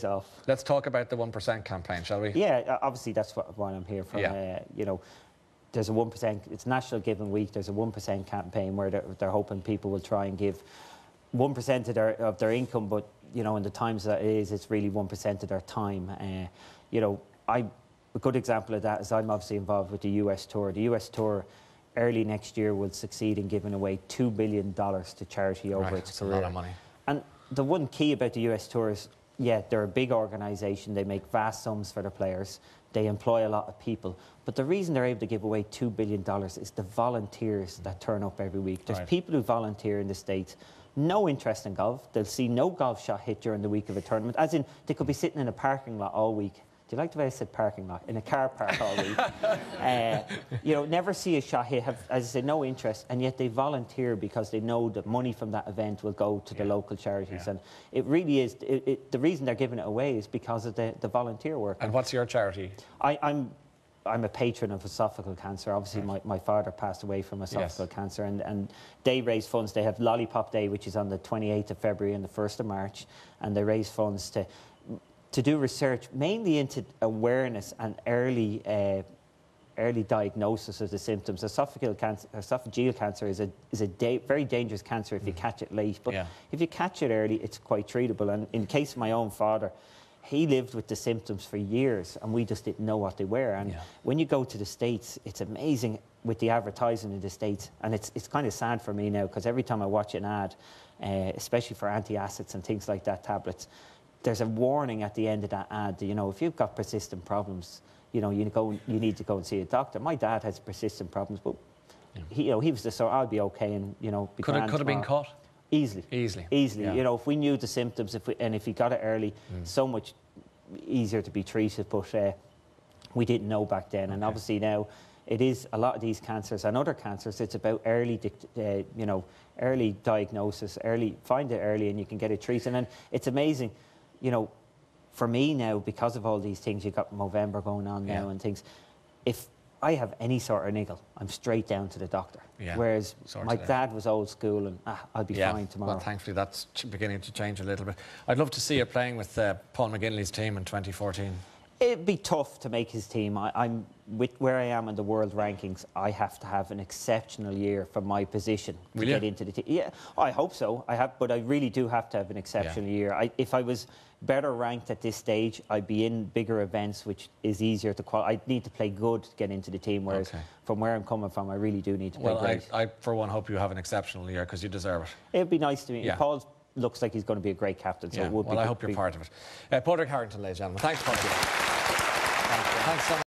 off. Let's talk about the 1% campaign, shall we? Yeah, obviously that's what I'm here for. Yeah. You know, there's a 1%. It's National Giving Week. There's a 1% campaign where they're hoping people will try and give 1% of their income, but you know, in the times that it is, it's really 1% of their time. You know, a good example of that is I'm obviously involved with the US tour. The US tour early next year will succeed in giving away $2 billion to charity over its career. That's a lot of money. And the one key about the US tour is, yeah, they're a big organisation. They make vast sums for their players. They employ a lot of people. But the reason they're able to give away $2 billion is the volunteers that turn up every week. There's people who volunteer in the States, no interest in golf. They'll see no golf shot hit during the week of a tournament. As in, they could be sitting in a parking lot all week. Do you like the way I said parking lot? In a car park all week. You know, never see a shot hit, have, as I say, no interest, and yet they volunteer because they know that money from that event will go to the local charities. And it really is, the reason they're giving it away is because of the volunteer work. And what's your charity? I'm a patron of esophageal cancer. Obviously, my father passed away from esophageal cancer, and they raise funds. They have Lollipop Day, which is on the 28th of February and the 1st of March, and they raise funds to do research mainly into awareness and early diagnosis of the symptoms. Esophageal cancer is a very dangerous cancer if you catch it late, but if you catch it early, it's quite treatable. And in the case of my own father, he lived with the symptoms for years, and we just didn't know what they were. And when you go to the States, it's amazing with the advertising in the States, and it's kind of sad for me now, because every time I watch an ad, especially for antacids and things like that, tablets, there's a warning at the end of that ad that, you know, if you've got persistent problems, you know, you need to go and see a doctor. My dad has persistent problems, but he was just so, I'll be okay, and you know, could have been caught easily. Yeah. You know, if we knew the symptoms, if we got it early, so much easier to be treated. But we didn't know back then, and obviously now it is a lot of these cancers and other cancers. It's about early diagnosis, find it early, and you can get it treated. And it's amazing. You know, for me now, because of all these things, you've got Movember going on now and things, if I have any sort of niggle, I'm straight down to the doctor. Whereas my dad was old school, and I'll be fine tomorrow. Well, thankfully that's beginning to change a little bit. I'd love to see you playing with Paul McGinley's team in 2014. It'd be tough to make his team. I'm with where I am in the world rankings. I have to have an exceptional year for my position to get into the team. Yeah, I hope so. But I really do have to have an exceptional year. If I was better ranked at this stage, I'd be in bigger events, which is easier to qualify. I'd need to play good to get into the team. Whereas from where I'm coming from, I really do need to play great. I for one hope you have an exceptional year, because you deserve it. It'd be nice to me. Paul looks like he's going to be a great captain. So it would be. Well, I hope you're part of it. Pádraig Harrington, ladies and gentlemen. Thanks, Pádraig. Thanks so much.